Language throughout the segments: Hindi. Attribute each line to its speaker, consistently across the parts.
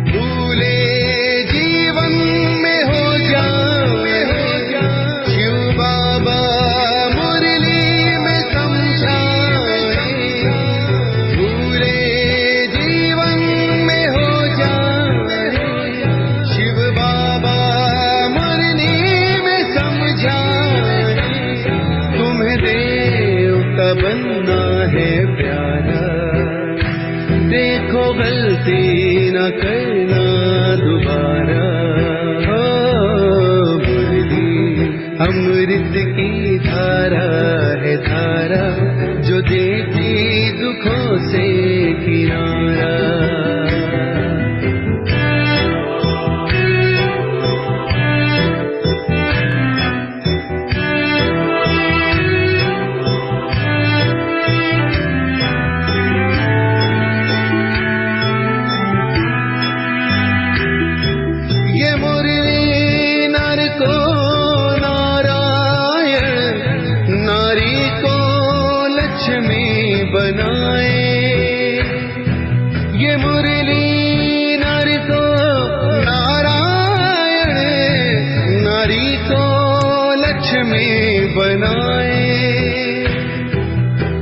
Speaker 1: भूले जीवन में हो जाए शिव बाबा मुरली में समझाए। भूले जीवन में हो जाए शिव बाबा मुरली में समझाए। तुम्हें देवता बनना है प्यारा, देखो गलती न करना दोबारा। हो मुरली अमृत की धारा है धारा, जो देती दुखों से किनारा।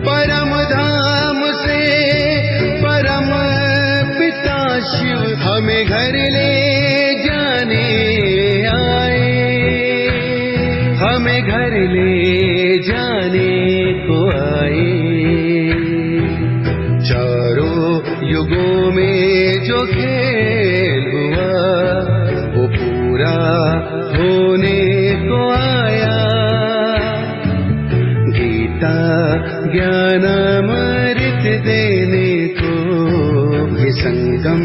Speaker 1: परम धाम से परम पिता शिव हमें घर ले जाने आए। हमें घर ले जाने को आए। चारों युगों में जो खेल हुआ वो पूरा होने को आया। ज्ञान अमृत देने को ये संगम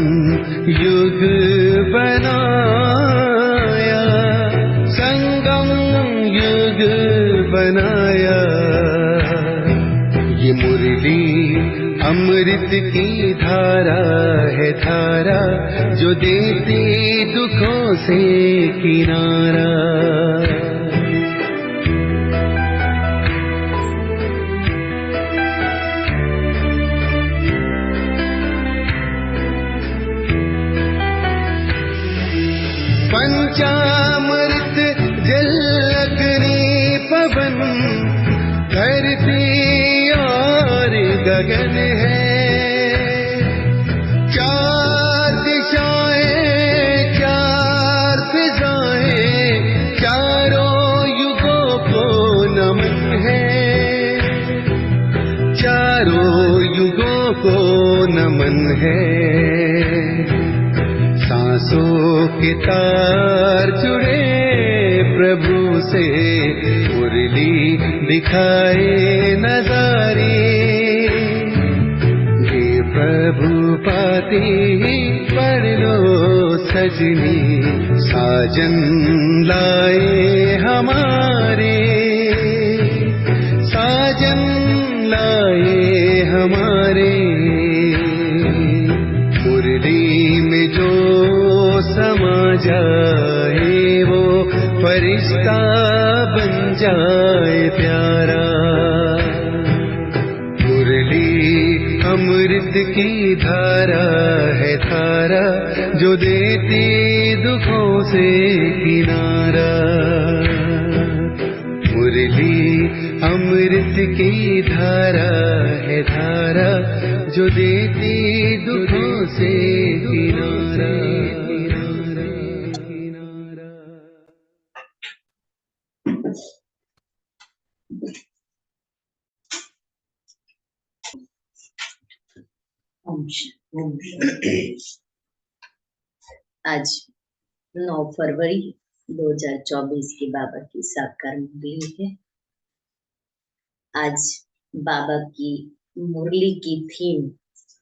Speaker 1: युग बनाया। संगम युग बनाया। ये मुरली अमृत की धारा है धारा, जो देती दुखों से किनारा। पंचामृत जल अग्नि पवन धरती और गगन है। चार दिशाएं चार फिजाएं चारों युगों को नमन है। चारों युगों को नमन है। सांसों के तार जुड़े प्रभु से मुरली दिखाए नजारे। ये प्रभु पाती पढ़ लो सजनी, साजन लाए हमारे। साजन लाए हमारे। मुरली में जो समा जाए वो फरिश्ता बन जाए प्यारा। मुरली अमृत की धारा है धारा, जो देती दुखों से किनारा। मुरली अमृत की धारा है धारा, जो देती दुखों से किनारा।
Speaker 2: आज 9 फरवरी 2024 की बाबा की साकार मुरली है। आज बाबा की मुरली की थीम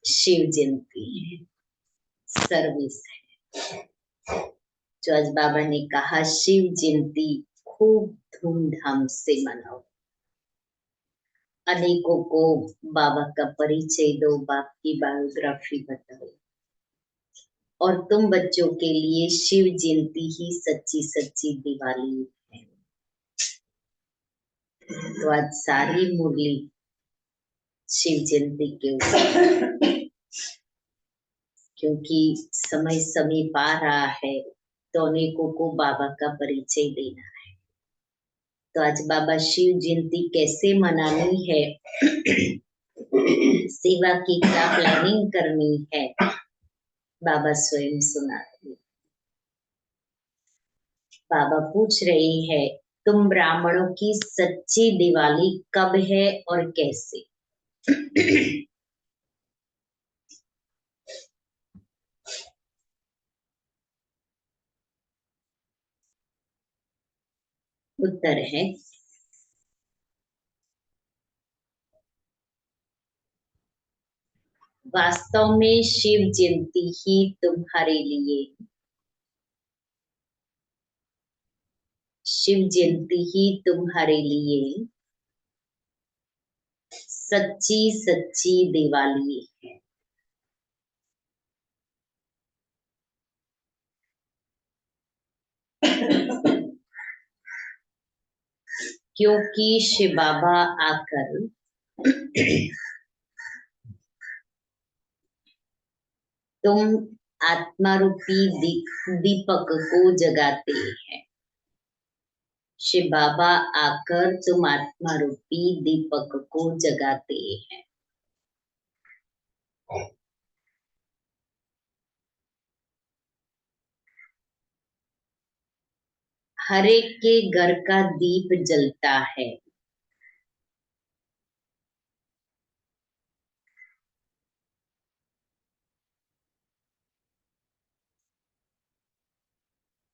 Speaker 2: शिव जयंती है, सर्विस है। जो आज बाबा ने कहा शिव जयंती खूब धूमधाम से मनाओ। अनेकों को बाबा का परिचय दो, बाप की बायोग्राफी बताओ। और तुम बच्चों के लिए शिव जयंती ही सच्ची सच्ची दिवाली है। तो आज सारी मुरली शिव जयंती के ऊपर। क्योंकि समय समीप आ रहा है तो अनेकों को बाबा का परिचय देना है। तो आज बाबा शिव जयंती कैसे मनानी है, सेवा की क्या प्लानिंग करनी है, बाबा स्वयं सुना रहे। बाबा पूछ रहे हैं, तुम ब्राह्मणों की सच्ची दिवाली कब है और कैसे? उत्तर है, वास्तव में शिव जयंती ही तुम्हारे लिए, शिव जयंती ही तुम्हारे लिए सच्ची सच्ची दिवाली है। क्योंकि शिव बाबा आकर तुम आत्मा रूपी दीपक को जगाते हैं। शिव बाबा आकर तुम आत्मा रूपी दीपक को जगाते हैं। हर एक के घर का दीप जलता है।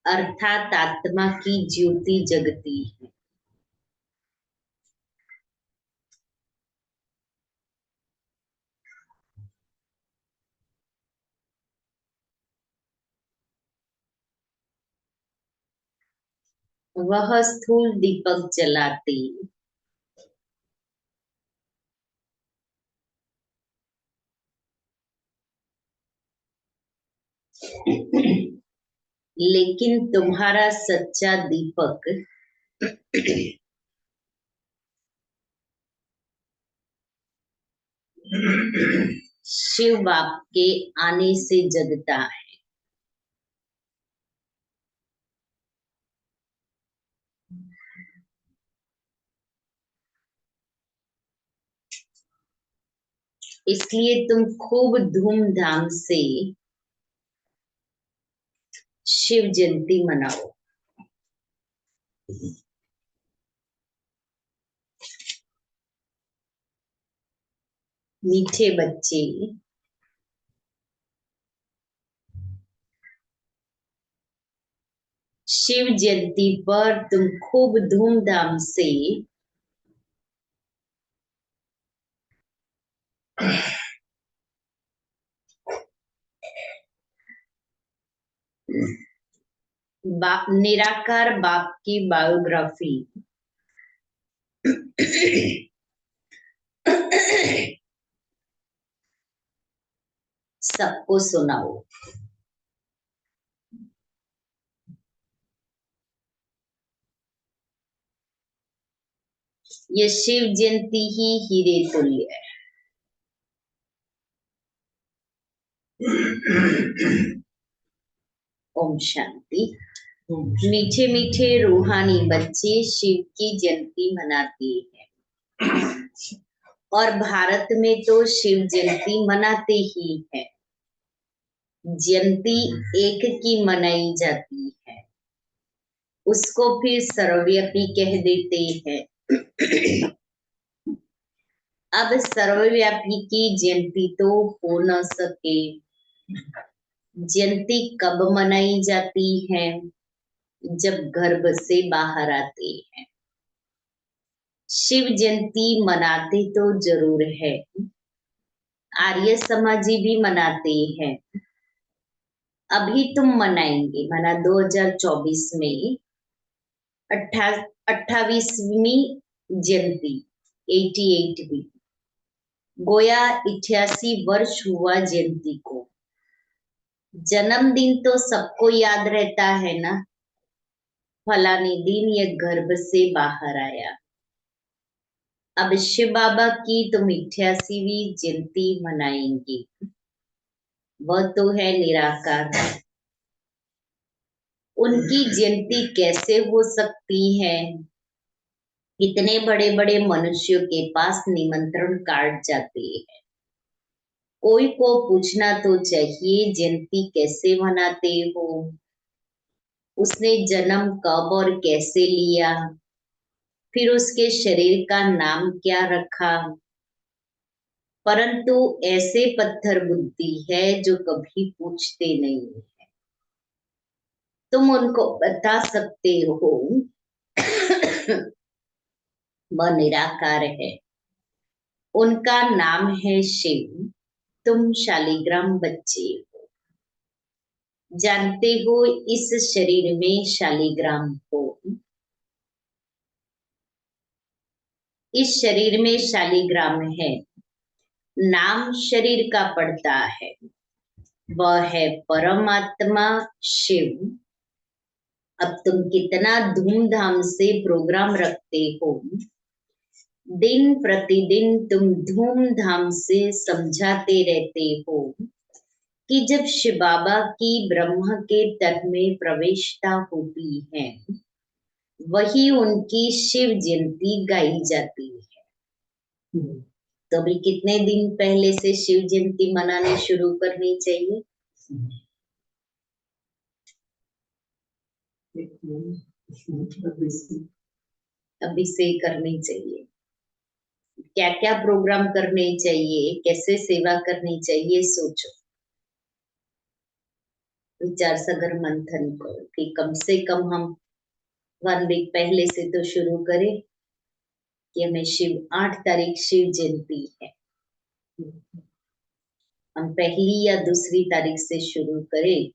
Speaker 2: अर्थात आत्मा की ज्योति जगती है। वह स्थूल दीपक जलाते लेकिन तुम्हारा सच्चा दीपक शिव बाप के आने से जगता है। इसलिए तुम खूब धूमधाम से शिव जयंती मनाओ। मीठे बच्चे शिव जयंती पर तुम खूब धूमधाम से निराकार बाप की बायोग्राफी सबको सुनाओ। ये शिव जयंती ही हीरे तुल्य है। ओम शांति। मीठे मीठे रूहानी बच्चे शिव की जयंती मनाते हैं और भारत में तो शिव जयंती मनाते ही है। जयंती एक की मनाई जाती है, उसको फिर सर्वव्यापी कह देते हैं। अब सर्वव्यापी की जयंती तो हो न सके। जयंती कब मनाई जाती है? जब गर्भ से बाहर आते हैं। शिव जयंती मनाते तो जरूर है, आर्य समाजी भी मनाते हैं। अभी तुम मनाएंगे, माना 2024 में 28वीं जयंती 88वीं, गोया 88 वर्ष हुआ जयंती को। जन्मदिन तो सबको याद रहता है ना, फलाने दिन ये गर्भ से बाहर आया। अब शिव बाबा की तुम 88वीं जयंती मनाएंगे। वह तो है निराकार। उनकी जयंती कैसे हो सकती है? इतने बड़े बड़े मनुष्यों के पास निमंत्रण कार्ड जाते हैं। कोई को पूछना तो चाहिए जयंती कैसे मनाते हो, उसने जन्म कब और कैसे लिया, फिर उसके शरीर का नाम क्या रखा। परंतु ऐसे पत्थर बुद्धि है जो कभी पूछते नहीं है। तुम उनको बता सकते हो वह निराकार है, उनका नाम है शिव। तुम शालिग्राम बच्चे हो, जानते हो इस शरीर में शालिग्राम हो, इस शरीर में शालिग्राम है, नाम शरीर का पड़ता है, वह है परमात्मा शिव। अब तुम कितना धूमधाम से प्रोग्राम रखते हो, दिन प्रतिदिन तुम धूमधाम से समझाते रहते हो कि जब शिव बाबा की ब्रह्म के तन में प्रवेशता होती है, वही उनकी शिव जयंती गाई जाती है। तो अभी कितने दिन पहले से शिव जयंती मनानी शुरू करनी चाहिए? अभी से करनी चाहिए। क्या क्या प्रोग्राम करने चाहिए, कैसे सेवा करनी चाहिए, सोचो, विचार सागर मंथन करो कि कम से कम हम 1 वीक पहले से तो शुरू करें कि हमें 8 तारीख शिव जयंती है। हम पहली या दूसरी तारीख से शुरू करें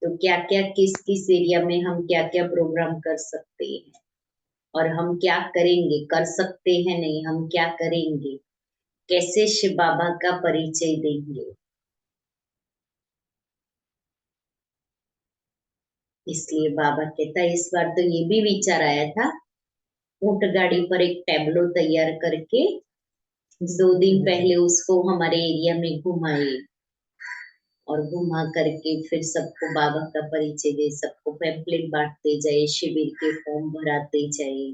Speaker 2: तो क्या क्या किस किस एरिया में हम क्या क्या प्रोग्राम कर सकते हैं और हम क्या करेंगे, कर सकते हैं नहीं, हम क्या करेंगे, कैसे शिव बाबा का परिचय देंगे। इसलिए बाबा कहता है, इस बार तो ये भी विचार आया था, ऊंट गाड़ी पर एक टैबलो तैयार करके 2 दिन पहले उसको हमारे एरिया में घुमाए और घुमा करके फिर सबको बाबा का परिचय दे, सबको पैम्पलेट बांटते जाए, शिविर के फॉर्म भराते जाए।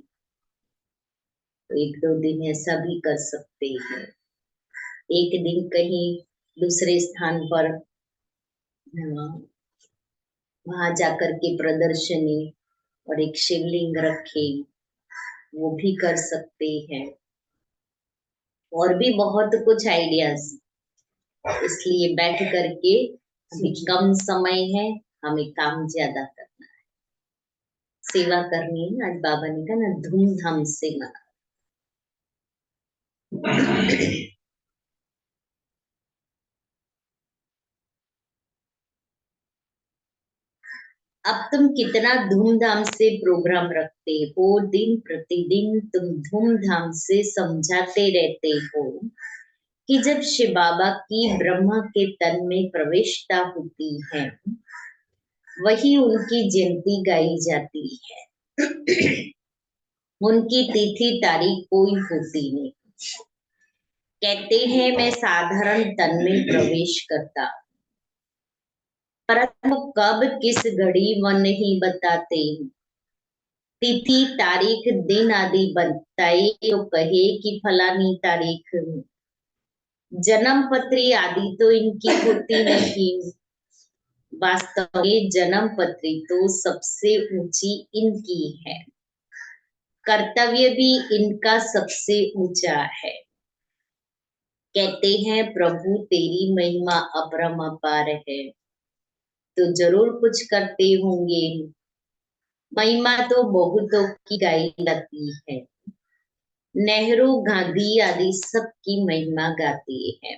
Speaker 2: तो 1-2 दिन ऐसा भी कर सकते हैं। एक दिन कहीं दूसरे स्थान पर वहां जाकर के प्रदर्शनी और एक शिवलिंग रखे, वो भी कर सकते हैं। और भी बहुत कुछ आइडियाज, इसलिए बैठ करके अभी कम समय है, हमें काम ज्यादा करना है, सेवा करनी है। आज बाबा ने कहा ना, धूमधाम से मना। अब तुम कितना धूमधाम से प्रोग्राम रखते हो, दिन प्रतिदिन तुम धूमधाम से समझाते रहते हो कि जब शिव बाबा की ब्रह्मा के तन में प्रवेशता होती है, वही उनकी जयंती गाई जाती है। उनकी तिथि तारीख कोई होती नहीं। कहते हैं मैं साधारण तन में प्रवेश करता, परंतु कब किस घड़ी वह नहीं बताते। तिथि तारीख दिन आदि बताए तो कहे कि फलानी तारीख। जन्म पत्री आदि तो इनकी होती नहीं। वास्तव में जन्म पत्री तो सबसे ऊंची इनकी है, कर्तव्य भी इनका सबसे ऊंचा है। कहते हैं प्रभु तेरी महिमा अपरम अपार है, तो जरूर कुछ करते होंगे। महिमा तो बहुतों की गाई जाती है, नेहरू गांधी आदि सबकी महिमा गाती है,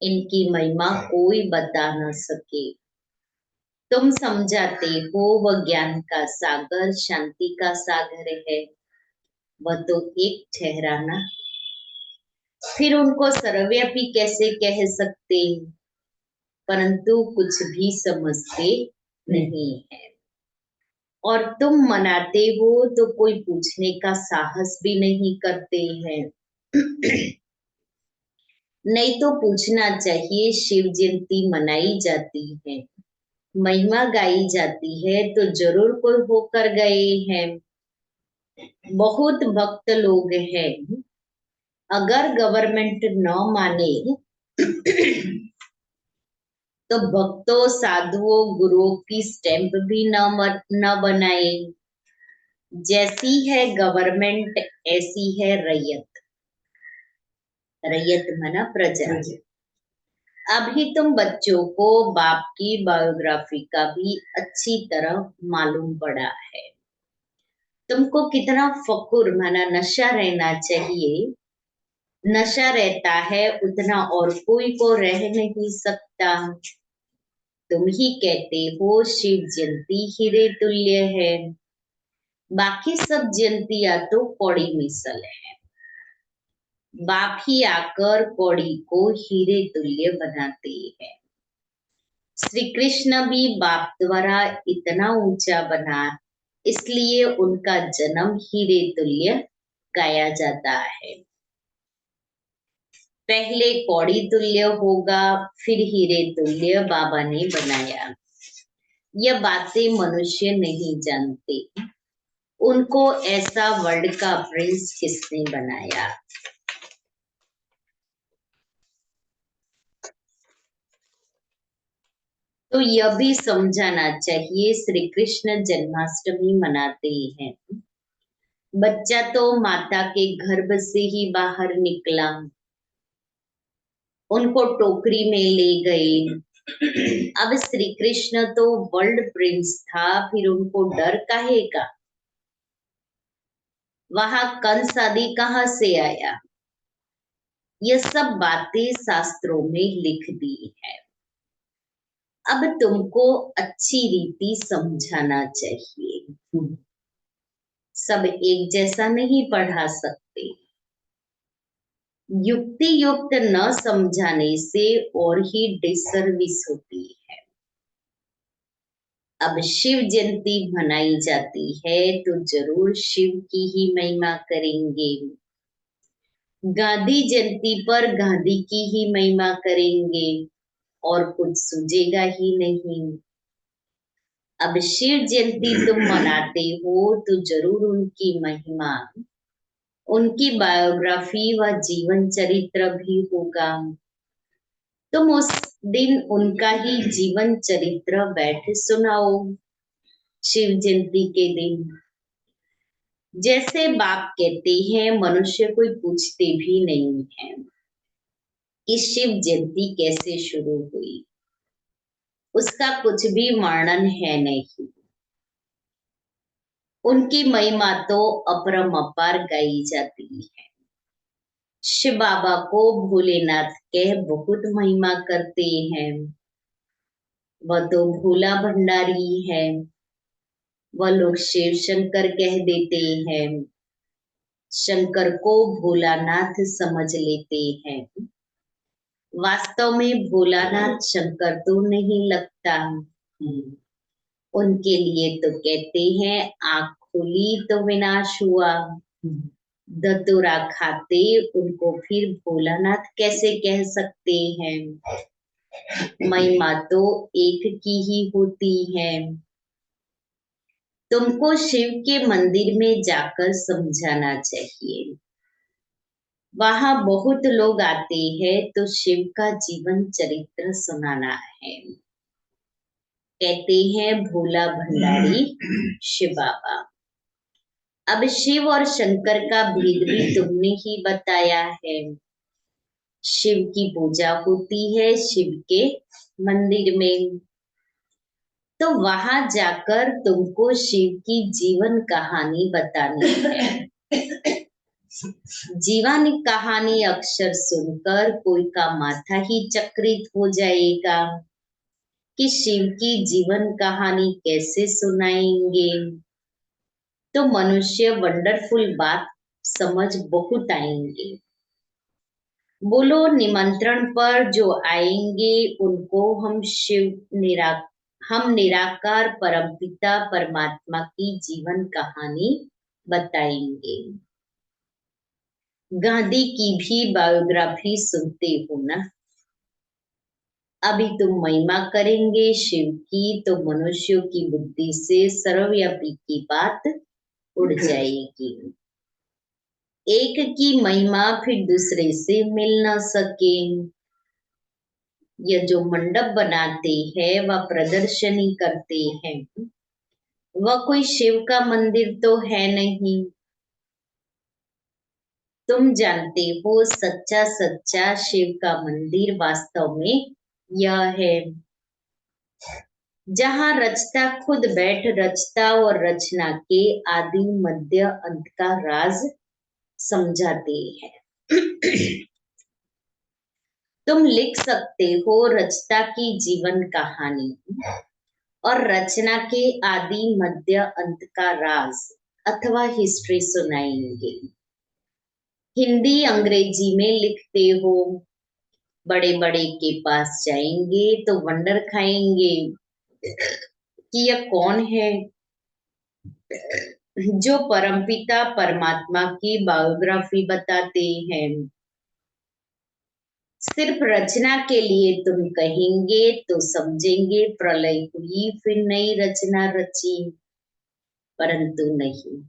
Speaker 2: इनकी महिमा कोई बता न सके। तुम समझाते हो वह ज्ञान का सागर शांति का सागर है, वह तो एक ठहराना, फिर उनको सर्वव्यापी कैसे कह सकते, परंतु कुछ भी समझते नहीं है। और तुम मनाते हो तो कोई पूछने का साहस भी नहीं करते हैं। नहीं तो पूछना चाहिए, शिव जयंती मनाई जाती है, महिमा गाई जाती है, तो जरूर कोई होकर गए हैं। बहुत भक्त लोग हैं, अगर गवर्नमेंट न माने तो भक्तों, साधुओं, गुरुओं की स्टैंप भी न बनाए। जैसी है गवर्नमेंट, ऐसी है रैयत। रैयत माना प्रजा। अभी तुम बच्चों को बाप की बायोग्राफी का भी अच्छी तरह मालूम पड़ा है। तुमको कितना फकुर माना नशा रहना चाहिए। नशा रहता है उतना और कोई को रह नहीं सकता। तुम ही कहते हो शिव जयंती हीरे तुल्य है, बाकी सब जयंतियां तो कौड़ी मिसल है। बाप ही आकर कौड़ी को हीरे तुल्य बनाते हैं। श्री कृष्ण भी बाप द्वारा इतना ऊंचा बना, इसलिए उनका जन्म हीरे तुल्य गाया जाता है। पहले कौड़ी तुल्य होगा, फिर हीरे तुल्य बाबा ने बनाया। यह बातें मनुष्य नहीं जानते। उनको ऐसा वर्ल्ड का प्रिंस किसने बनाया। तो यह भी समझाना चाहिए, श्री कृष्ण जन्माष्टमी मनाते हैं। बच्चा तो माता के गर्भ से ही बाहर निकला, उनको टोकरी में ले गए। अब श्री कृष्ण तो वर्ल्ड प्रिंस था, फिर उनको डर काहे का। वहां कंस आदि कहाँ से आया। यह सब बातें शास्त्रों में लिख दी है। अब तुमको अच्छी रीति समझाना चाहिए। सब एक जैसा नहीं पढ़ा सकते। युक्ति युक्त न समझाने से और ही डिसर्विस होती है। अब शिव जयंती मनाई जाती है तो जरूर शिव की ही महिमा करेंगे। गांधी जयंती पर गांधी की ही महिमा करेंगे और कुछ सूझेगा ही नहीं। अब शिव जयंती तुम मनाते हो तो जरूर उनकी महिमा, उनकी बायोग्राफी व जीवन चरित्र भी होगा। तुम उस दिन उनका ही जीवन चरित्र बैठ सुनाओ शिव जयंती के दिन। जैसे बाप कहते हैं, मनुष्य कोई पूछते भी नहीं है कि शिव जयंती कैसे शुरू हुई, उसका कुछ भी वर्णन है नहीं। उनकी महिमा तो अपरंपार गाई जाती है। शिव बाबा को भोलेनाथ कह बहुत महिमा करते हैं। वह तो भोला भंडारी है। वह लोग शिव शंकर कह देते हैं, शंकर को भोलानाथ समझ लेते हैं। वास्तव में भोलानाथ शंकर तो नहीं लगता। उनके लिए तो कहते हैं, आँख खुली तो विनाश हुआ। धतूरा खाते उनको फिर भोलानाथ कैसे कह सकते हैं। महिमा तो एक की ही होती है। तुमको शिव के मंदिर में जाकर समझाना चाहिए। वहां बहुत लोग आते हैं तो शिव का जीवन चरित्र सुनाना है। कहते हैं भोला भंडारी शिव बाबा। अब शिव और शंकर का भेद भी तुमने ही बताया है। शिव की पूजा होती है शिव के मंदिर में, तो वहां जाकर तुमको शिव की जीवन कहानी बतानी है। जीवन कहानी अक्षर सुनकर कोई का माथा ही चक्रित हो जाएगा कि शिव की जीवन कहानी कैसे सुनाएंगे। तो मनुष्य वंडरफुल बात समझ बहुत आएंगे। बोलो, निमंत्रण पर जो आएंगे उनको हम निराकार परमपिता परमात्मा की जीवन कहानी बताएंगे। गांधी की भी बायोग्राफी सुनते हो ना। अभी तुम महिमा करेंगे शिव की तो मनुष्यों की बुद्धि से सर्वव्यापी की बात उड़ जाएगी। एक की महिमा फिर दूसरे से मिल न सके। यह जो मंडप बनाते हैं वह प्रदर्शनी करते हैं, वह कोई शिव का मंदिर तो है नहीं। तुम जानते हो सच्चा सच्चा शिव का मंदिर वास्तव में यह है, जहाँ रचता खुद बैठ रचता और रचना के आदि मध्य अंत का राज समझाते हैं। तुम लिख सकते हो रचता की जीवन कहानी और रचना के आदि मध्य अंत का राज, अथवा हिस्ट्री सुनाएंगे। हिंदी अंग्रेजी में लिखते हो, बड़े बड़े के पास जाएंगे तो वंडर खाएंगे कि यह कौन है जो परमपिता परमात्मा की बायोग्राफी बताते हैं। सिर्फ रचना के लिए तुम कहेंगे तो समझेंगे प्रलय हुई फिर नई रचना रची, परंतु नहीं।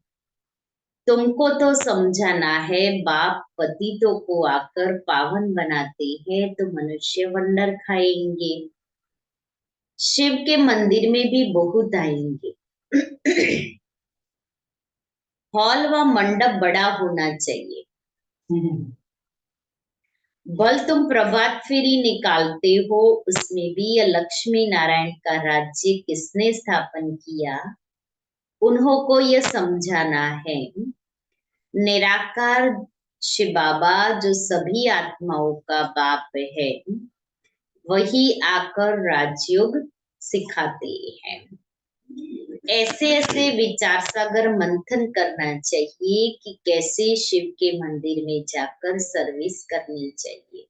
Speaker 2: तुमको तो समझाना है बाप पतितों को आकर पावन बनाते हैं तो मनुष्य वंडर खाएंगे। शिव के मंदिर में भी बहुत आएंगे। हॉल व मंडप बड़ा होना चाहिए। बल तुम प्रभात फेरी निकालते हो, उसमें भी यह लक्ष्मी नारायण का राज्य किसने स्थापन किया, उन्हों को यह समझाना है। निराकार शिव बाबा जो सभी आत्माओं का बाप है, वही आकर राजयोग सिखाते हैं। ऐसे ऐसे विचार सागर मंथन करना चाहिए कि कैसे शिव के मंदिर में जाकर सर्विस करनी चाहिए।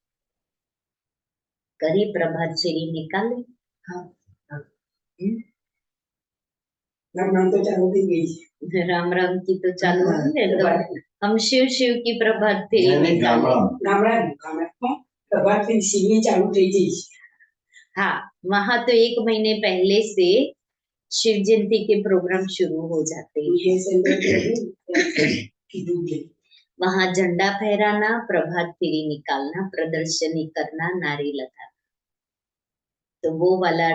Speaker 2: करिए प्रभात फेरी निकाले।
Speaker 3: हाँ, हाँ। राम राम तो चालू की गई।
Speaker 2: राम राम की तो चालू
Speaker 3: हाँ,
Speaker 2: है तो हम शिव शिव की प्रभात फेरी निकाले।
Speaker 3: राम राम प्रभात फेरी सीढ़ी चालू થઈ ગઈ।
Speaker 2: हाँ, वहां तो 1 महीने पहले से शिव जयंती के प्रोग्राम शुरू हो जाते हैं। वहां झंडा फहराना, प्रभात फेरी निकालना, प्रदर्शनी करना, नारे लगाना, तो वो वाला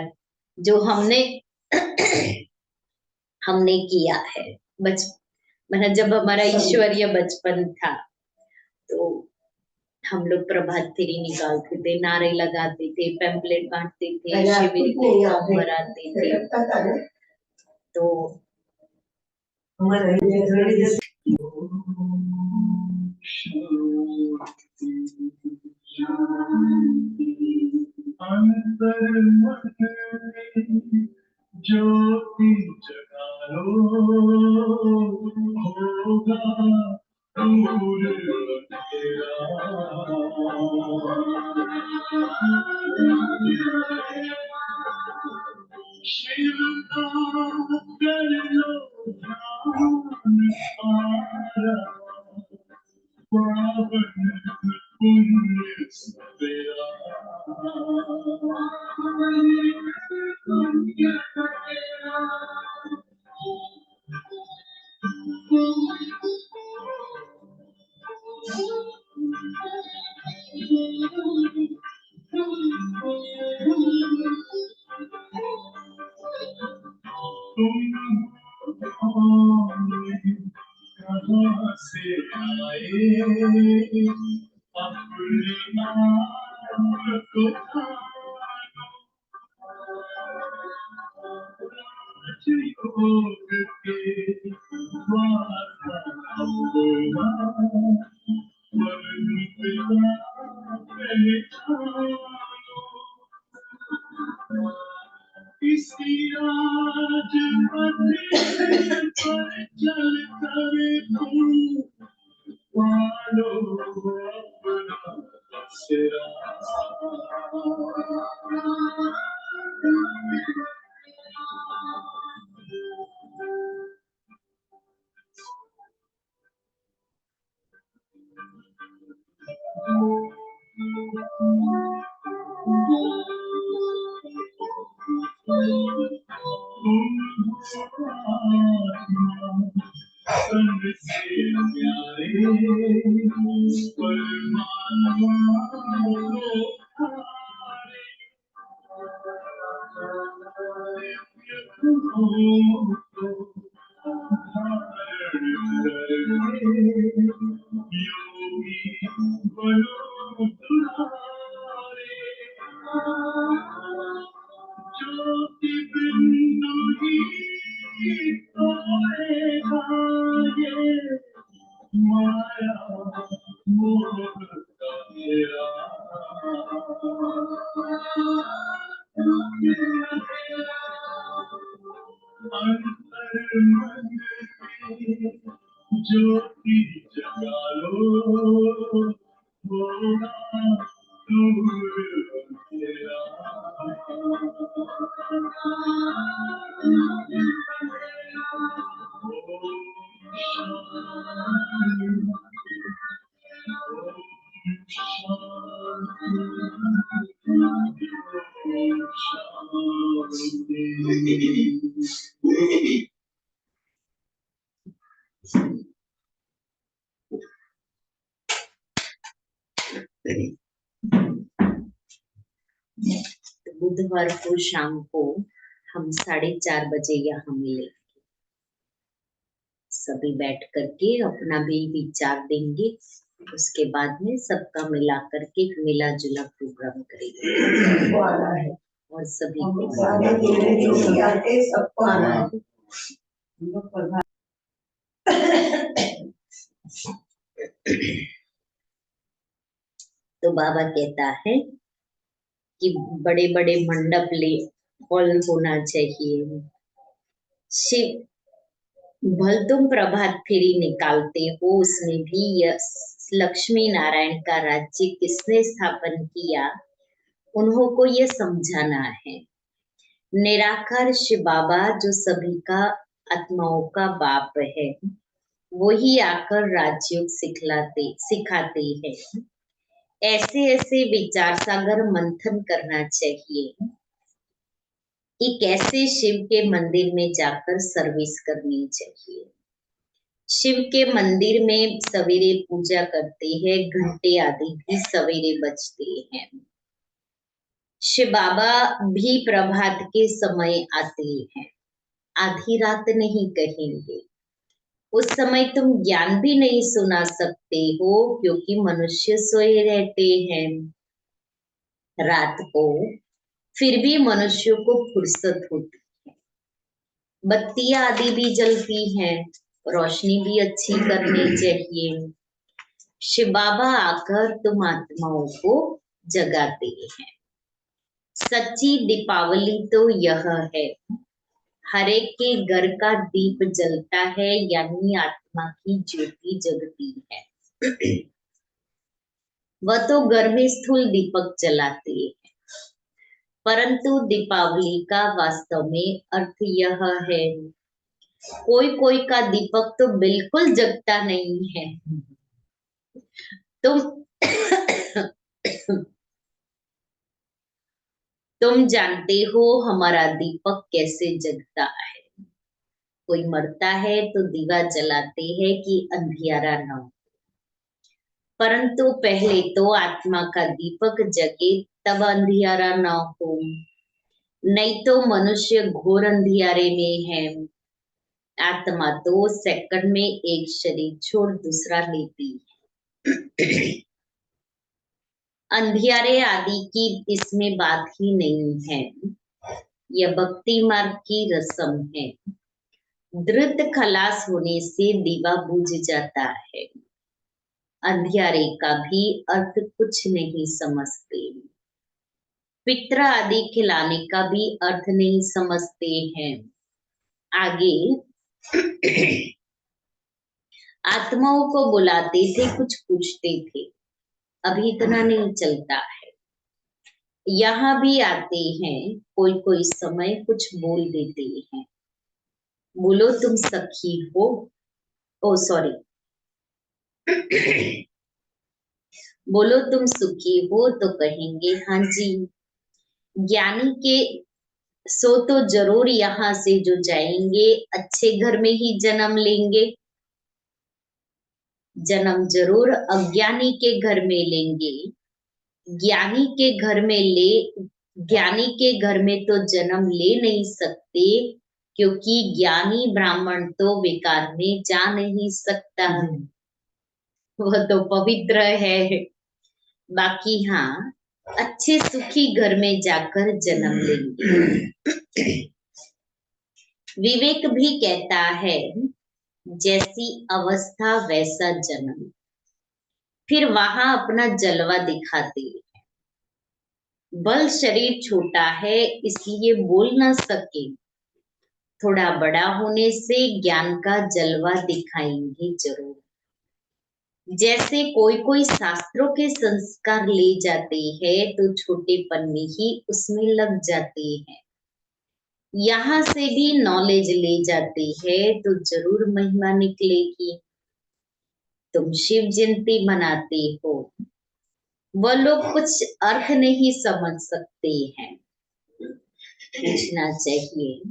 Speaker 2: जो हमने हमने किया है मतलब जब हमारा ईश्वरीय बचपन था तो हम लोग प्रभात फेरी निकालते थे, नारे लगाते थे, पैम्पलेट बांटते थे, शिविर के फॉर्म भराते थे। तो
Speaker 1: ज्योति जगा लो होगा दूर अंधेरा। शिव नाम कर लो ध्यान सारा, पावन पुण्य सवेरा। कहाँ से आए अपने आप को जानो, राजयोग के वासा होना, वरन पिता पहचानो। इसी राजपथ पर चल कर तुम पालो अपना बसेरा।
Speaker 2: बुधवार को शाम को हम 4:30 बजे यहाँ मिले, सभी बैठ करके अपना भी विचार देंगे। उसके बाद में सबका मिला करके एक मिला जुला प्रोग्राम करेंगे और सभी
Speaker 3: सबको आना है।
Speaker 2: तो बाबा कहता है कि बड़े बड़े मंडप ले हॉल होना चाहिए। शिव भल तुम प्रभात फेरी निकालते हो, उसमें भी लक्ष्मी नारायण का राज्य किसने स्थापन किया, उन्हों को ये समझाना है। निराकार शिव बाबा जो सभी का आत्माओं का बाप है, वही आकर राजयोग सिखाते हैं। ऐसे ऐसे विचार सागर मंथन करना चाहिए कि कैसे शिव के मंदिर में जाकर सर्विस करनी चाहिए। शिव के मंदिर में सवेरे पूजा करते हैं, घंटे आदि भी सवेरे बजते हैं। शिव बाबा भी प्रभात के समय आते हैं, आधी रात नहीं कहेंगे। उस समय तुम ज्ञान भी नहीं सुना सकते हो, क्योंकि मनुष्य सोए रहते हैं रात को, फिर भी मनुष्यों को फुर्सत होती है। बत्तियां आदि भी जलती हैं, रोशनी भी अच्छी करनी चाहिए। शिव बाबा आकर तुम आत्माओं को जगाते हैं। सच्ची दीपावली तो यह है, हर एक के घर का दीप जलता है, यानी आत्मा की ज्योति जगती है। वह तो घर में स्थूल दीपक जलाते हैं, परंतु दीपावली का वास्तव में अर्थ यह है, कोई कोई का दीपक तो बिल्कुल जगता नहीं है। तुम जानते हो हमारा दीपक कैसे जगता है। कोई मरता है तो दीवा जलाते हैं कि अंधियारा न हो, परंतु पहले तो आत्मा का दीपक जगे तब अंधियारा न हो, नहीं तो मनुष्य घोर अंधियारे में है। आत्मा तो सेकंड में एक शरीर छोड़ दूसरा लेती है। अंधियारे आदि की इसमें बात ही नहीं है, यह भक्ति मार्ग की रस्म है। द्रुत खलास होने से दीवा बुझ जाता है। अंधियारे का भी अर्थ कुछ नहीं समझते, पित्र आदि खिलाने का भी अर्थ नहीं समझते हैं। आगे आत्माओं को बुलाते थे, कुछ पूछते थे, अभी इतना नहीं चलता है। यहाँ भी आते हैं, कोई कोई समय कुछ बोल देते हैं, बोलो तुम सखी हो, ओ सॉरी, बोलो तुम सुखी हो तो कहेंगे हाँ जी। ज्ञानी के सो तो जरूर यहाँ से जो जाएंगे अच्छे घर में ही जन्म लेंगे। जन्म जरूर अज्ञानी के घर में लेंगे। ज्ञानी के घर में ले ज्ञानी के घर में तो जन्म ले नहीं सकते, क्योंकि ज्ञानी ब्राह्मण तो बेकार में जा नहीं सकता। वह तो पवित्र है। बाकी हाँ, अच्छे सुखी घर में जाकर जन्म लेंगे। विवेक भी कहता है जैसी अवस्था वैसा जन्म। फिर वहां अपना जलवा दिखाते हैं। बल शरीर छोटा है इसलिए बोल ना सके, थोड़ा बड़ा होने से ज्ञान का जलवा दिखाएंगे जरूर। जैसे कोई कोई शास्त्रों के संस्कार ले जाते हैं तो छोटेपन में ही उसमें लग जाते हैं। यहाँ से भी नॉलेज ले जाते हैं तो जरूर महिमा निकलेगी। तुम शिव जयंती मनाते हो, वह लोग कुछ अर्थ नहीं समझ सकते हैं। पूछना चाहिए,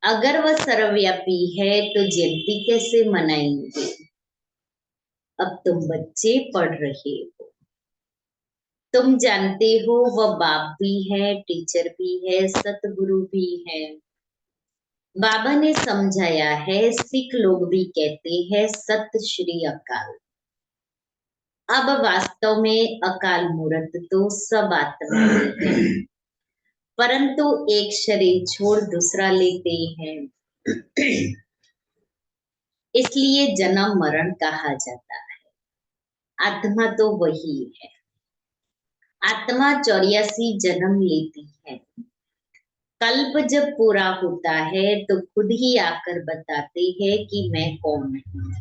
Speaker 2: अगर वह सर्वव्यापी है तो जयंती कैसे मनाएंगे? अब तुम बच्चे पढ़ रहे हो, तुम जानते हो वह बाप भी है, टीचर भी है, सतगुरु भी है। बाबा ने समझाया है, सिख लोग भी कहते हैं सत श्री अकाल। अब वास्तव में अकाल मूर्त तो सब आत्माएं हैं, परंतु एक शरीर छोड़ दूसरा लेते हैं, इसलिए जन्म मरण कहा जाता है। आत्मा तो वही है। आत्मा 84 जन्म लेती है। कल्प जब पूरा होता है तो खुद ही आकर बताते हैं कि मैं कौन हूँ,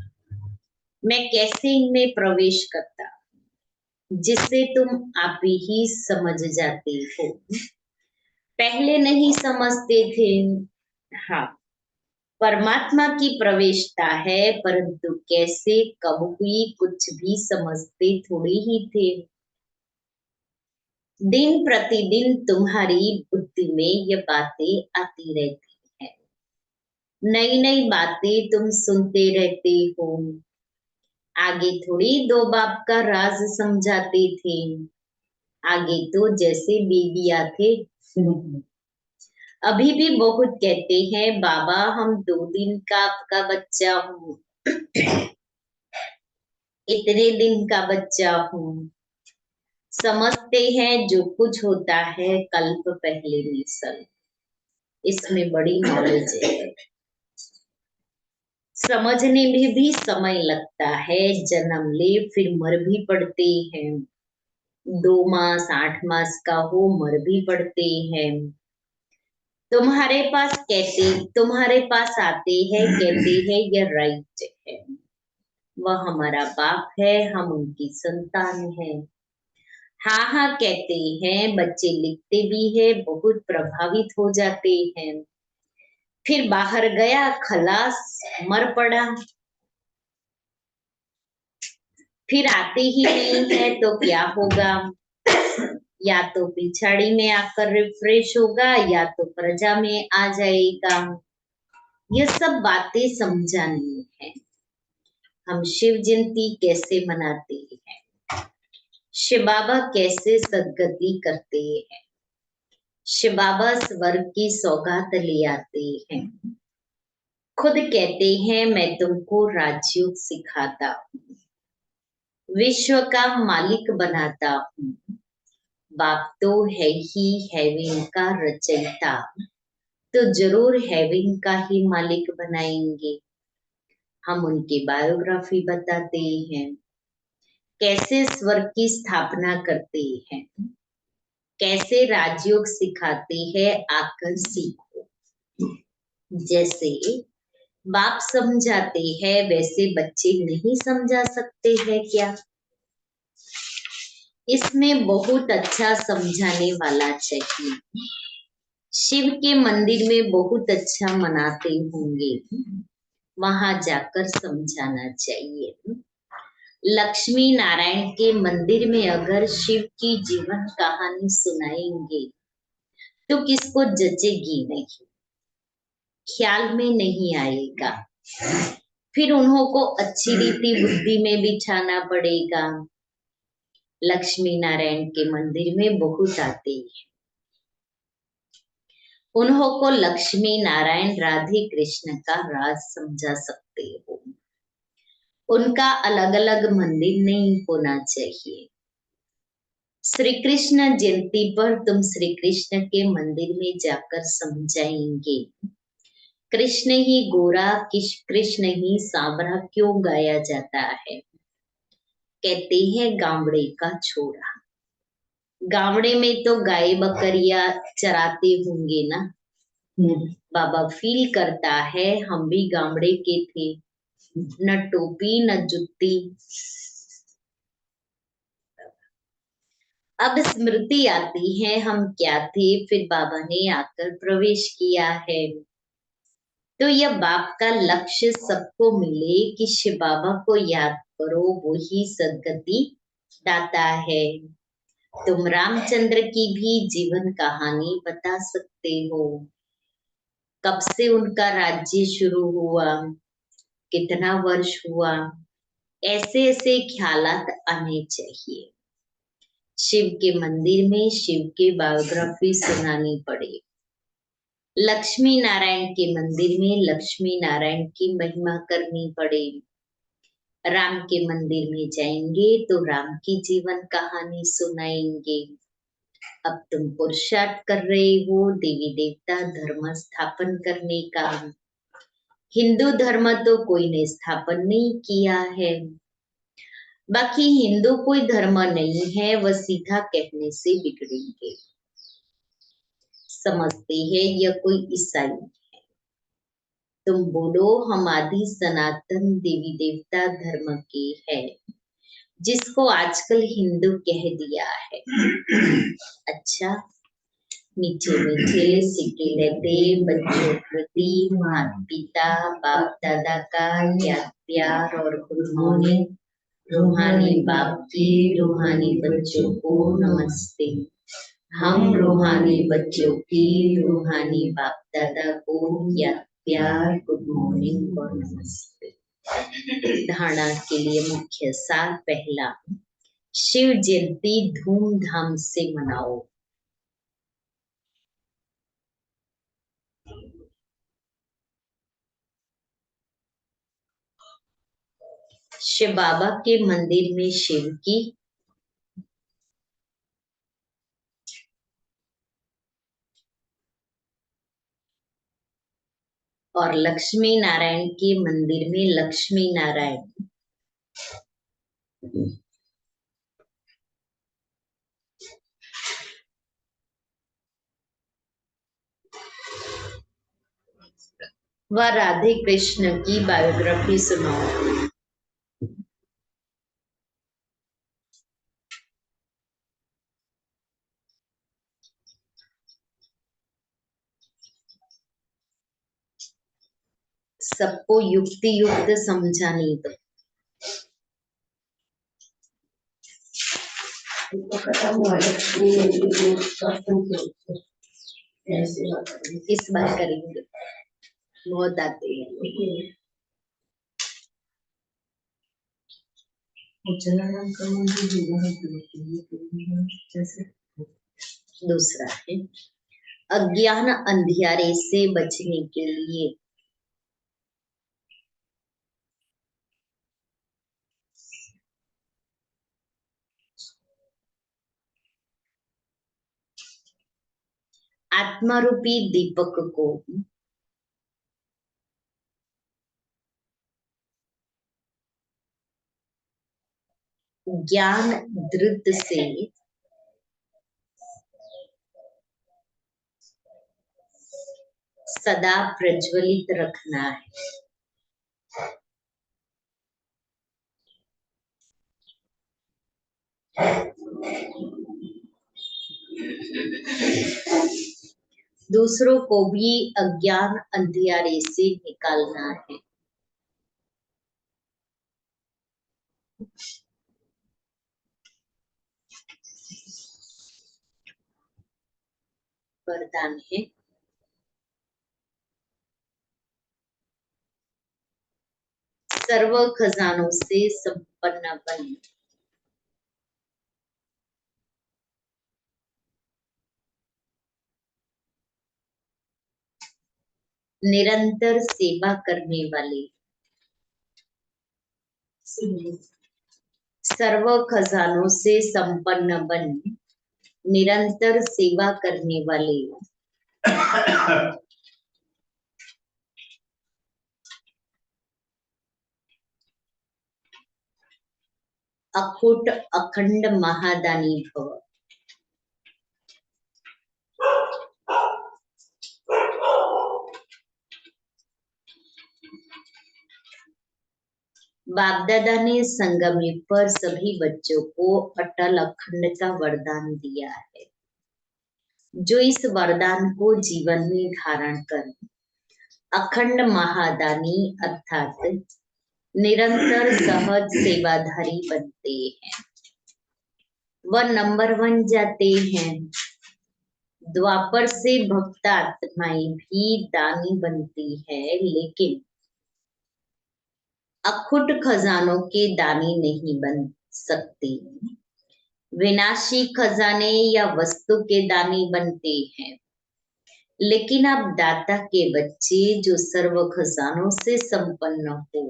Speaker 2: मैं कैसे इनमें प्रवेश करता, जिससे तुम आप ही समझ जाते हो। पहले नहीं समझते थे। हाँ, परमात्मा की प्रवेशता है, परंतु कैसे कब हुई कुछ भी समझते थोड़ी ही थे। दिन प्रतिदिन तुम्हारी बुद्धि में ये बातें आती रहती है, नई नई बातें तुम सुनते रहते हो। आगे थोड़ी दो बाप का राज समझाते थे, आगे तो जैसे बेबिया थे। अभी भी बहुत कहते हैं बाबा हम 2 दिन का आपका बच्चा हूँ, इतने दिन का बच्चा हूँ। समझते हैं जो कुछ होता है कल्प पहले में सब, इसमें बड़ी नॉलेज है। समझने में भी समय लगता है, जन्म ले फिर मर भी पड़ते हैं। 2 मास 8 मास का हो मर भी पड़ते हैं। तुम्हारे पास आते हैं, कहते हैं ये राइट है, वह हमारा बाप है, हम उनकी संतान है। हाँ हाँ कहते हैं, बच्चे लिखते भी है, बहुत प्रभावित हो जाते हैं। फिर बाहर गया खलास, मर पड़ा। फिर आते ही नहीं है तो क्या होगा? या तो पिछाड़ी में आकर रिफ्रेश होगा या तो प्रजा में आ जाएगा। ये सब बातें समझानी है। हम शिव जयंती कैसे मनाते हैं, शिव बाबा कैसे सदगति करते हैं। शिव बाबा स्वर्ग की सौगात ले आते हैं। खुद कहते हैं मैं तुमको राजयोग सिखाता हूँ, विश्व का मालिक बनाता हूँ। बाप तो है ही हेवन का रचयिता, तो जरूर हेवन का ही मालिक बनाएंगे। हम उनकी बायोग्राफी बताते हैं, कैसे स्वर्ग की स्थापना करते हैं, कैसे राजयोग सिखाते हैं, आकर सीखो। जैसे बाप समझाते हैं वैसे बच्चे नहीं समझा सकते हैं क्या? इसमें बहुत अच्छा समझाने वाला चाहिए। शिव के मंदिर में बहुत अच्छा मनाते होंगे, वहां जाकर समझाना चाहिए। लक्ष्मी नारायण के मंदिर में अगर शिव की जीवन कहानी सुनाएंगे तो किसको जचेगी नहीं, ख्याल में नहीं आएगा। फिर उन्हों को अच्छी रीति बुद्धि में बिठाना पड़ेगा। लक्ष्मी नारायण के मंदिर में बहुत आते हैं, उन्हों को लक्ष्मी नारायण राधे कृष्ण का राज समझा सकते हो। उनका अलग अलग मंदिर नहीं होना चाहिए। श्री कृष्ण जयंती पर तुम श्री कृष्ण के मंदिर में जाकर समझाएंगे कृष्ण ही गोरा कृष्ण ही सांवरा क्यों गाया जाता है। कहते हैं गावड़े का छोरा, गावड़े में तो गाय बकरियां चराते होंगे ना। बाबा फील करता है हम भी गावड़े के थे, न टोपी न जुत्ती। अब स्मृति आती है हम क्या थे, फिर बाबा ने आकर प्रवेश किया है। तो यह बाप का लक्ष्य सबको मिले कि शिव बाबा को याद करो, वही सदगति दाता है। तुम रामचंद्र की भी जीवन कहानी बता सकते हो, कब से उनका राज्य शुरू हुआ, कितना वर्ष हुआ, ऐसे ऐसे ख्यालात आने चाहिए। शिव के मंदिर में शिव की बायोग्राफी सुनानी पड़े। लक्ष्मी नारायण के मंदिर में लक्ष्मी नारायण की महिमा करनी पड़े। राम के मंदिर में जाएंगे तो राम की जीवन कहानी सुनाएंगे। अब तुम पुरुषार्थ कर रहे हो देवी देवता धर्म स्थापन करने का। हिंदू धर्म तो कोई ने स्थापन नहीं किया है। बाकी हिंदू कोई धर्म नहीं है, वह सीधा कहने से बिगड़ेंगे, समझते हैं यह कोई ईसाई है। तुम बोलो हम आदि सनातन देवी देवता धर्म के हैं, जिसको आजकल हिंदू कह दिया है। अच्छा, मीठे मीठे सिक्के लेते बच्चों प्रति माता पिता बाप दादा का याद प्यार और गुड मॉर्निंग। रूहानी बाप की रूहानी बच्चों को नमस्ते। हम रूहानी बच्चों की रूहानी बाप दादा को याद प्यार गुड मॉर्निंग और नमस्ते। धारणा के लिए मुख्य सार पहला, शिव जयंती धूमधाम से मनाओ। शिव बाबा के मंदिर में शिव की और लक्ष्मी नारायण के मंदिर में लक्ष्मी नारायण। व राधे कृष्ण की बायोग्राफी सुनाओ। सबको युक्ति युक्त समझानी दो। इस बार करेंगे, बहुत आते हैं। दूसरा है अज्ञान अंधियारे से बचने के लिए आत्मारूपी दीपक को ज्ञान दृत से सदा प्रज्वलित रखना है। दूसरों को भी अज्ञान अंधियारे से निकालना है। वरदान है सर्व खजानों से संपन्न बन, निरंतर सेवा करने वाले, सर्व खजानों से संपन्न बन, निरंतर सेवा करने वाले, अखुट अखंड महादानी भव। बाप दादा ने संगमे पर सभी बच्चों को अटल अखंडता वरदान दिया है। जो इस वरदान को जीवन में धारण कर अखंड महादानी अर्थात निरंतर सहज सेवाधारी बनते हैं, वह नंबर 1 जाते हैं। द्वापर से भक्त आत्माएं भी दानी बनती है, लेकिन अखुट खजानों के दानी नहीं बन सकते। विनाशी खजाने या वस्तु के दानी बनते हैं, लेकिन आप दाता के बच्चे जो सर्व खजानों से संपन्न हो,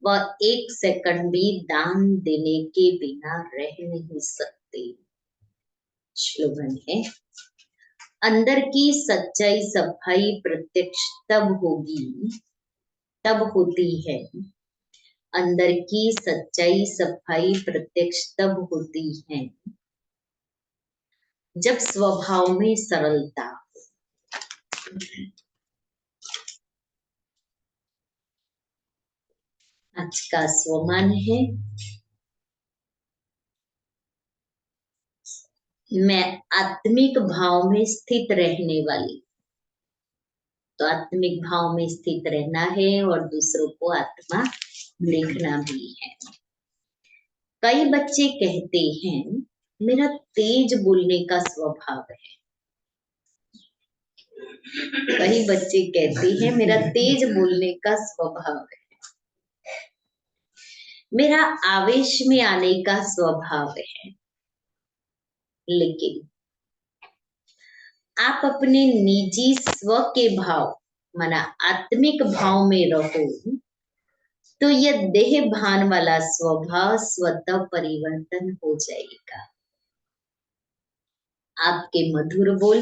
Speaker 2: वह 1 सेकंड भी दान देने के बिना रह नहीं सकते। स्लोगन है, अंदर की सच्चाई सफाई प्रत्यक्ष तब होती है। अंदर की सच्चाई सफाई प्रत्यक्ष तब होती है जब स्वभाव में सरलता हो। आज का स्वमान है, मैं आत्मिक भाव में स्थित रहने वाली। तो आत्मिक भाव में स्थित रहना है और दूसरों को आत्मा देखना भी है। कई बच्चे कहते हैं मेरा तेज बोलने का स्वभाव है। कई बच्चे कहते हैं मेरा तेज बोलने का स्वभाव है, मेरा आवेश में आने का स्वभाव है। लेकिन आप अपने निजी स्व के भाव माना आत्मिक भाव में रहो तो यह देह भान वाला स्वभाव स्वतः परिवर्तन हो जाएगा। आपके मधुर बोल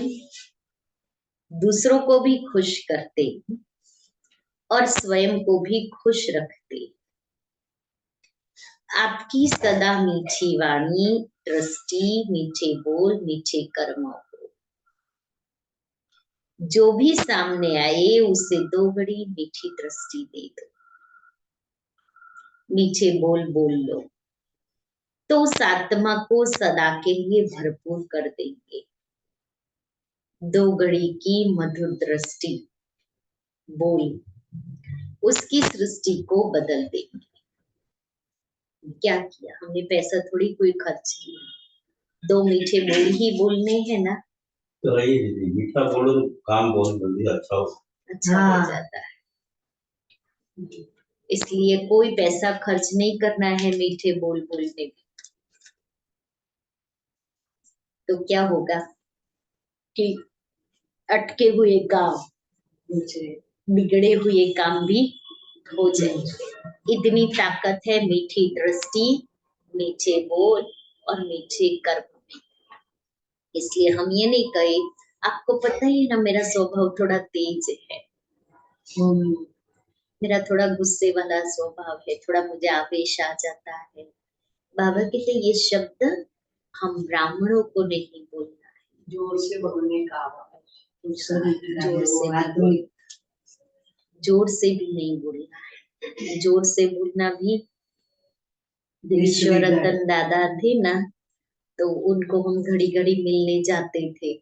Speaker 2: दूसरों को भी खुश करते और स्वयं को भी खुश रखते। आपकी सदा मीठी वाणी, दृष्टि, मीठे बोल, मीठे कर्म हो। जो भी सामने आए उसे 2 घड़ी मीठी दृष्टि दे दो, मीठे बोल बोल लो, तो उस आत्मा को सदा के लिए भरपूर कर देंगे। 2 घड़ी की मधुर दृष्टि बोल उसकी सृष्टि को बदल देंगे। क्या किया हमने? पैसा थोड़ी कोई खर्च किया, 2 मीठे बोल ही बोलने हैं ना।
Speaker 4: तो वही मीठा बोलो तो काम बहुत जल्दी अच्छा
Speaker 2: हो जाता है। इसलिए कोई पैसा खर्च नहीं करना है मीठे बोल बोलने में। तो क्या होगा कि अटके हुए काम, बिगड़े हुए काम भी हो जाएंगे। इतनी ताकत है मीठी दृष्टि, मीठे बोल और मीठे कर्म में। इसलिए हम ये नहीं कहे, आपको पता ही ना मेरा स्वभाव थोड़ा तेज है, मेरा थोड़ा गुस्से वाला स्वभाव है, थोड़ा मुझे आवेश आ जाता है। बाबा कहते ये शब्द हम ब्राह्मणों को नहीं बोलना है।
Speaker 3: जोर से बोलने का
Speaker 2: जोर से भी नहीं बोलना है। जोर से बोलना भी ईश्वर रतन दादा थे ना, तो उनको हम घड़ी घड़ी मिलने जाते थे,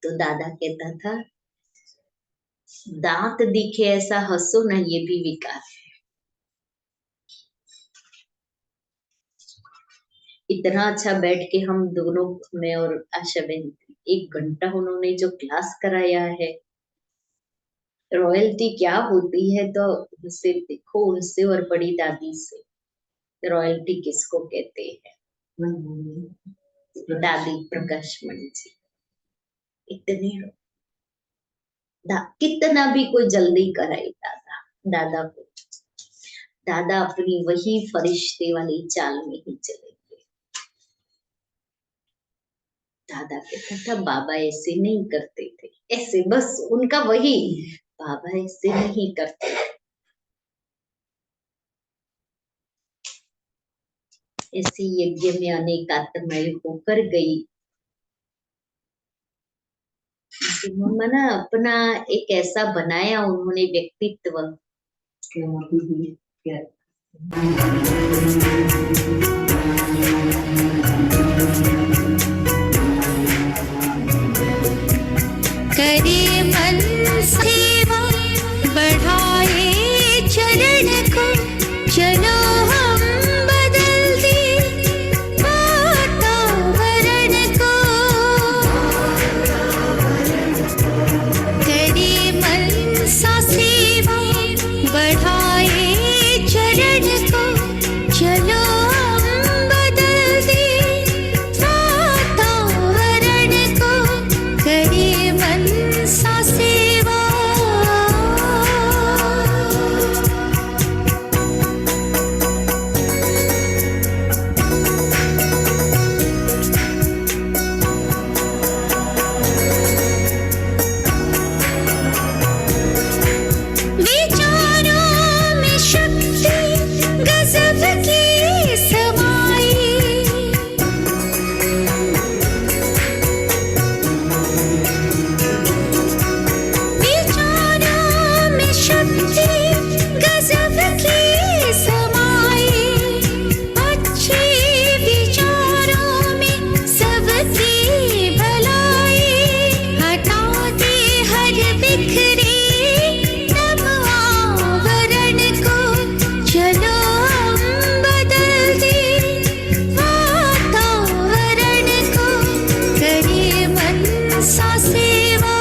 Speaker 2: तो दादा कहता था दांत दिखे ऐसा हंसो ना, ये भी विकार है। इतना अच्छा बैठ के हम दोनों, मैं और आशा बहन, 1 घंटा उन्होंने जो क्लास कराया है। रॉयल्टी क्या होती है तो उनसे देखो, उनसे और बड़ी दादी से रॉयल्टी किसको कहते हैं। दादी प्रकाशमणि जी इतने कितना भी कोई जल्दी कराए दादा को, दादा अपनी वही फरिश्ते वाली चाल में ही चलेंगे। दादा कहता था बाबा ऐसे नहीं करते थे, ऐसे बस उनका वही, बाबा ऐसे नहीं करते। ऐसे यज्ञ में अनेक आत्माएं होकर गई। ना अपना एक ऐसा बनाया उन्होंने व्यक्तित्व।
Speaker 5: करे मन सेवा बढ़ाए चरण को, चलो हम बदल दे वातावरण को। करे मन सा सेवा बढ़ाए चरण को, चलो हम बदल दे वातावरण को। करे मन सा सेवा। विचारों में शक्ति गजब की समाई, विचारों में शक्ति गजब की समाई। अच्छे विचारों में सबकी भलाई, हटा दे हर बिखरे नम आवरण को। चलो हम बदल दे वातावरण को। करे मन सा सेवा।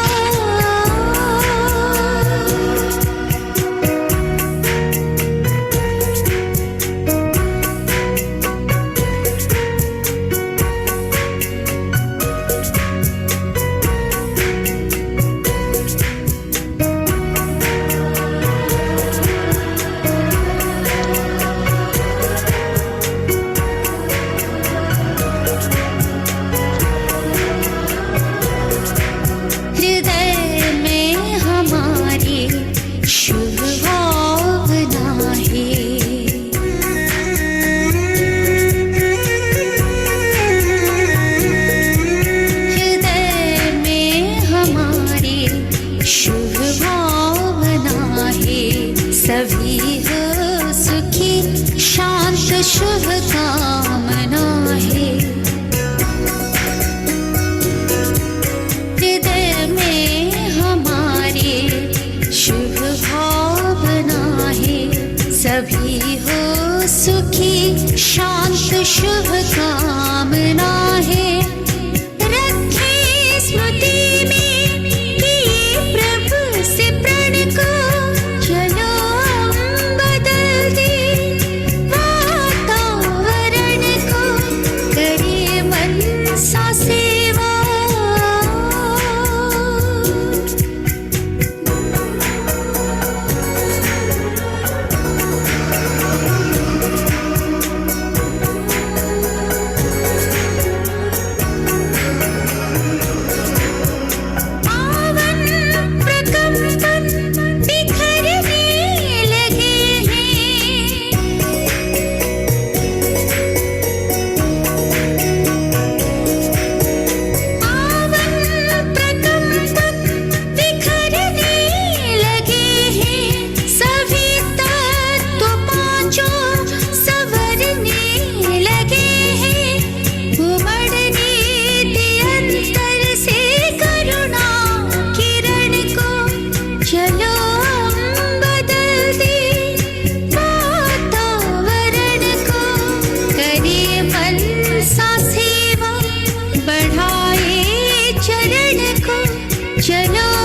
Speaker 5: हृदय में हमारे शुभ भावना है। हृदय में हमारे शुभ भावना है। सभी हो सुखी शांत शुभ कामना है। हृदय में हमारे शुभ भावना है। सभी हो सुखी शांत शुभ कामना है। रखे स्मृति में किए प्रभु से प्रण को। चलो हम बदल दे वातावरण को। करे मन सा सेवा। पावन प्रकंपन बिखरने लगे हैं। चलो